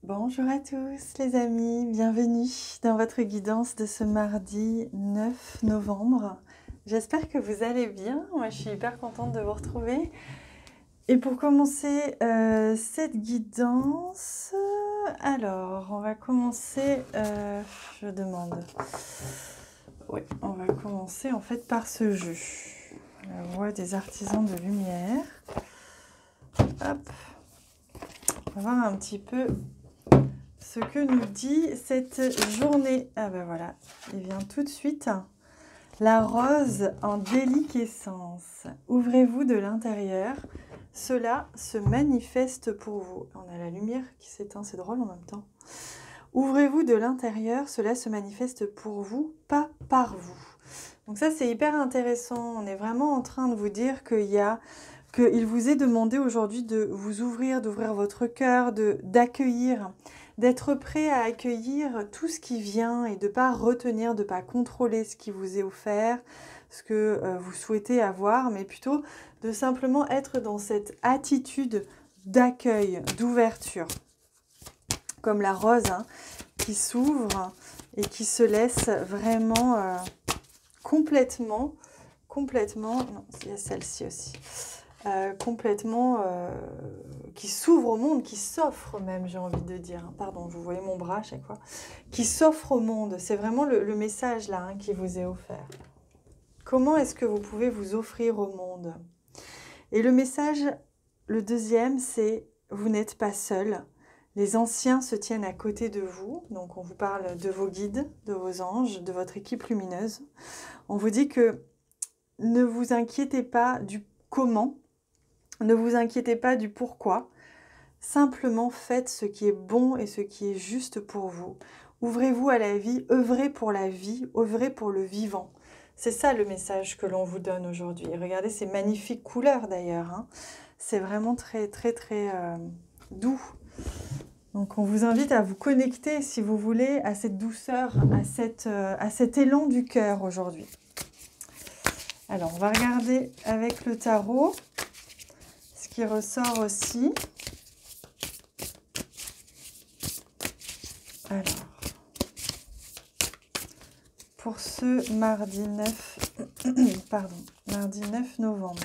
Bonjour à tous les amis, bienvenue dans votre guidance de ce mardi 9 novembre. J'espère que vous allez bien, moi je suis hyper contente de vous retrouver. Et pour commencer cette guidance, alors on va commencer, je demande, oui, on va commencer en fait par ce jeu. La voix des artisans de lumière. Hop, on va voir un petit peu ce que nous dit cette journée. Ah ben voilà, il vient tout de suite. La rose en déliquescence. Ouvrez-vous de l'intérieur. Cela se manifeste pour vous. On a la lumière qui s'éteint, c'est drôle en même temps. Ouvrez-vous de l'intérieur. Cela se manifeste pour vous, pas par vous. Donc ça, c'est hyper intéressant. On est vraiment en train de vous dire qu'il vous est demandé aujourd'hui de vous ouvrir, d'ouvrir votre cœur, d'accueillir, d'être prêt à accueillir tout ce qui vient et de ne pas retenir, de ne pas contrôler ce qui vous est offert, ce que vous souhaitez avoir, mais plutôt de simplement être dans cette attitude d'accueil, d'ouverture. Comme la rose qui s'ouvre et qui se laisse vraiment complètement, non, il y a celle-ci aussi. Complètement qui s'ouvre au monde, qui s'offre même, j'ai envie de dire. Pardon, vous voyez mon bras à chaque fois. Qui s'offre au monde. C'est vraiment le message là qui vous est offert. Comment est-ce que vous pouvez vous offrir au monde? Et le message, le deuxième, c'est vous n'êtes pas seul. Les anciens se tiennent à côté de vous. Donc on vous parle de vos guides, de vos anges, de votre équipe lumineuse. On vous dit que ne vous inquiétez pas du comment. Ne vous inquiétez pas du pourquoi, simplement faites ce qui est bon et ce qui est juste pour vous. Ouvrez-vous à la vie, œuvrez pour la vie, œuvrez pour le vivant. C'est ça le message que l'on vous donne aujourd'hui. Regardez ces magnifiques couleurs d'ailleurs. C'est vraiment très très très doux. Donc on vous invite à vous connecter si vous voulez à cette douceur, à cet élan du cœur aujourd'hui. Alors on va regarder avec le tarot. Qui ressort aussi. Alors, pour ce mardi 9, mardi 9 novembre.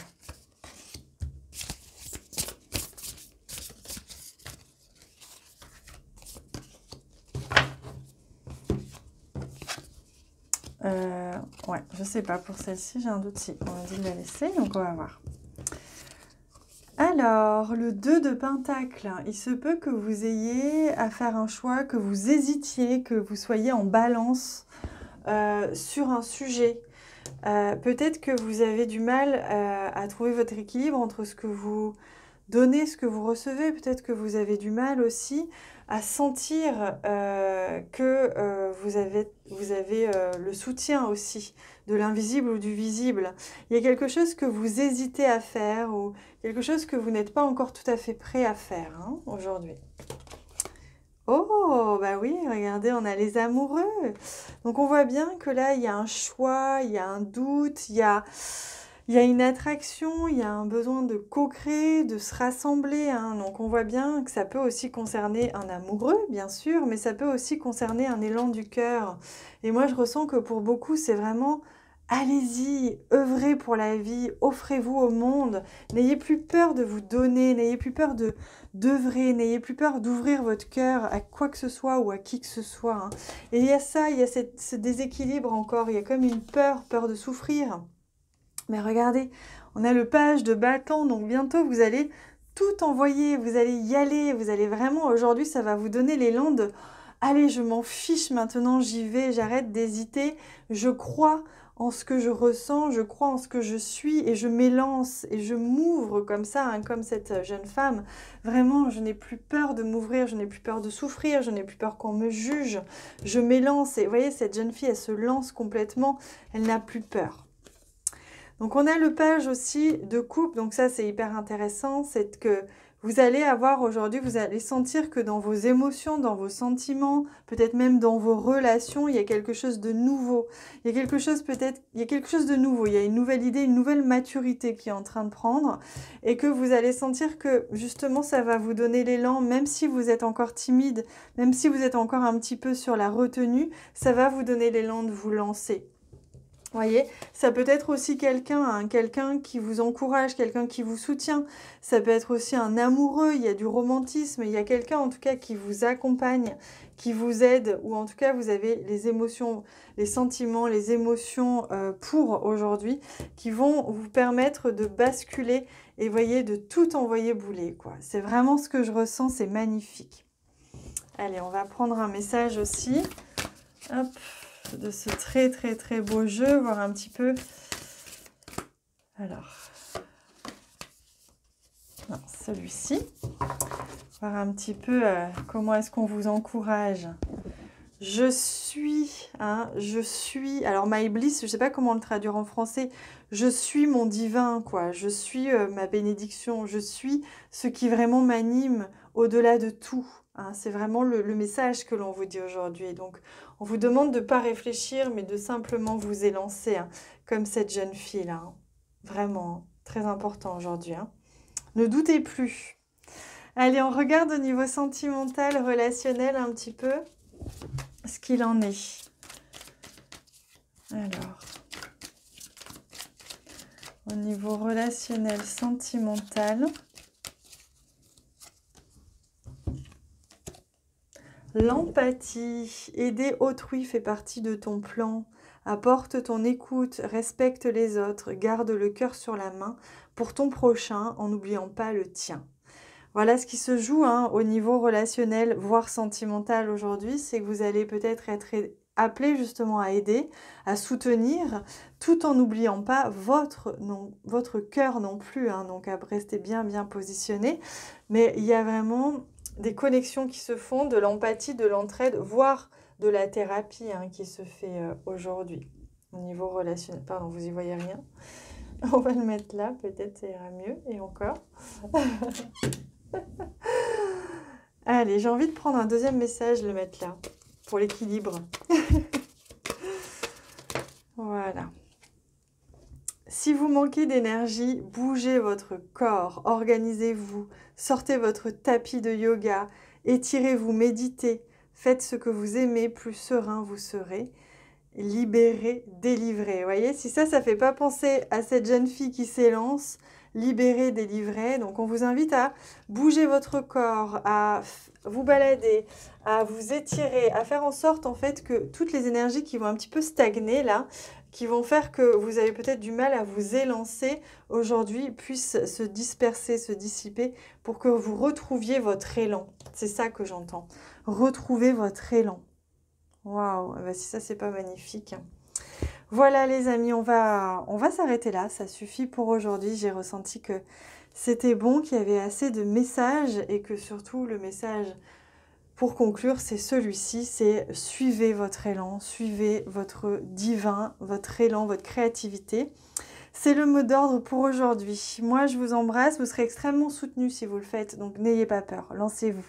Ouais, je sais pas, pour celle-ci, j'ai un doute si on m'a dit de la laisser, donc on va voir. Alors, le 2 de Pentacle, il se peut que vous ayez à faire un choix, que vous hésitiez, que vous soyez en balance sur un sujet. Peut-être que vous avez du mal à trouver votre équilibre entre ce que vous donnez, ce que vous recevez. Peut-être que vous avez du mal aussi à sentir que vous avez le soutien aussi de l'invisible ou du visible. Il y a quelque chose que vous hésitez à faire ou quelque chose que vous n'êtes pas encore tout à fait prêt à faire aujourd'hui. Oh, bah oui, regardez, on a les amoureux. Donc on voit bien que là, il y a un choix, il y a un doute, il y a une attraction, il y a un besoin de co-créer, de se rassembler. Donc on voit bien que ça peut aussi concerner un amoureux, bien sûr, mais ça peut aussi concerner un élan du cœur. Et moi, je ressens que pour beaucoup, c'est vraiment... Allez-y, œuvrez pour la vie, offrez-vous au monde. N'ayez plus peur de vous donner, n'ayez plus peur d'œuvrer, n'ayez plus peur d'ouvrir votre cœur à quoi que ce soit ou à qui que ce soit. Et il y a ça, il y a ce déséquilibre encore, il y a comme une peur de souffrir. Mais regardez, on a le page de bâton, donc bientôt vous allez tout envoyer, vous allez y aller, vous allez vraiment, aujourd'hui ça va vous donner l'élan de « Allez, je m'en fiche maintenant, j'y vais, j'arrête d'hésiter, je crois en ce que je ressens, je crois en ce que je suis et je m'élance et je m'ouvre comme ça, comme cette jeune femme. Vraiment, je n'ai plus peur de m'ouvrir, je n'ai plus peur de souffrir, je n'ai plus peur qu'on me juge, je m'élance. » Et vous voyez, cette jeune fille, elle se lance complètement, elle n'a plus peur. Donc on a le page aussi de coupe, donc ça c'est hyper intéressant, c'est que vous allez avoir aujourd'hui, vous allez sentir que dans vos émotions, dans vos sentiments, peut-être même dans vos relations, il y a quelque chose de nouveau. Il y a quelque chose peut-être, il y a quelque chose de nouveau. Il y a une nouvelle idée, une nouvelle maturité qui est en train de prendre et que vous allez sentir que justement ça va vous donner l'élan, même si vous êtes encore timide, même si vous êtes encore un petit peu sur la retenue, ça va vous donner l'élan de vous lancer. Voyez, ça peut être aussi quelqu'un, hein, quelqu'un qui vous encourage, quelqu'un qui vous soutient. Ça peut être aussi un amoureux, il y a du romantisme, il y a quelqu'un en tout cas qui vous accompagne, qui vous aide, ou en tout cas vous avez les émotions, les sentiments, les émotions pour aujourd'hui, qui vont vous permettre de basculer et voyez, de tout envoyer bouler, quoi. C'est vraiment ce que je ressens, c'est magnifique. Allez, on va prendre un message aussi. Hop. De ce très très très beau jeu, voir un petit peu. Alors, celui-ci, voir un petit peu comment est-ce qu'on vous encourage. Je suis, hein, je suis, alors my bliss, je ne sais pas comment le traduire en français, je suis mon divin, quoi, je suis ma bénédiction, je suis ce qui vraiment m'anime au-delà de tout. Hein, c'est vraiment le message que l'on vous dit aujourd'hui. Donc, on vous demande de ne pas réfléchir, mais de simplement vous élancer, hein, comme cette jeune fille-là. Hein. Vraiment, hein, très important aujourd'hui. Hein. Ne doutez plus. Allez, on regarde au niveau sentimental, relationnel un petit peu ce qu'il en est. Alors, au niveau relationnel, sentimental, l'empathie, aider autrui fait partie de ton plan. Apporte ton écoute, respecte les autres, garde le cœur sur la main pour ton prochain en n'oubliant pas le tien. Voilà ce qui se joue hein, au niveau relationnel, voire sentimental aujourd'hui, c'est que vous allez peut-être être appelé justement à aider, à soutenir, tout en n'oubliant pas votre cœur non plus, hein, donc à rester bien positionné. Mais il y a vraiment des connexions qui se font, de l'empathie, de l'entraide, voire de la thérapie hein, qui se fait aujourd'hui au niveau relationnel. Pardon, vous y voyez rien. On va le mettre là, peut-être ça ira mieux, et encore. Allez, j'ai envie de prendre un deuxième message, le mettre là, pour l'équilibre. Voilà. Si vous manquez d'énergie, bougez votre corps, organisez-vous, sortez votre tapis de yoga, étirez-vous, méditez, faites ce que vous aimez, plus serein vous serez. Libéré, délivré. Vous voyez, si ça fait pas penser à cette jeune fille qui s'élance, libéré, délivré. Donc, on vous invite à bouger votre corps, à vous balader, à vous étirer, à faire en sorte, en fait, que toutes les énergies qui vont un petit peu stagner, là, qui vont faire que vous avez peut-être du mal à vous élancer aujourd'hui, puissent se disperser, se dissiper, pour que vous retrouviez votre élan. C'est ça que j'entends. Retrouvez votre élan. Waouh, bah si ça c'est pas magnifique. Voilà les amis, on va s'arrêter là, ça suffit pour aujourd'hui. J'ai ressenti que c'était bon, qu'il y avait assez de messages et que surtout le message pour conclure c'est celui-ci, c'est suivez votre élan, suivez votre divin, votre élan, votre créativité. C'est le mot d'ordre pour aujourd'hui. Moi je vous embrasse, vous serez extrêmement soutenus si vous le faites, donc n'ayez pas peur, lancez-vous.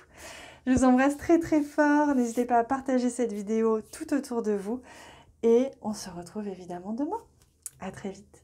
Je vous embrasse très très fort, n'hésitez pas à partager cette vidéo tout autour de vous et on se retrouve évidemment demain. À très vite.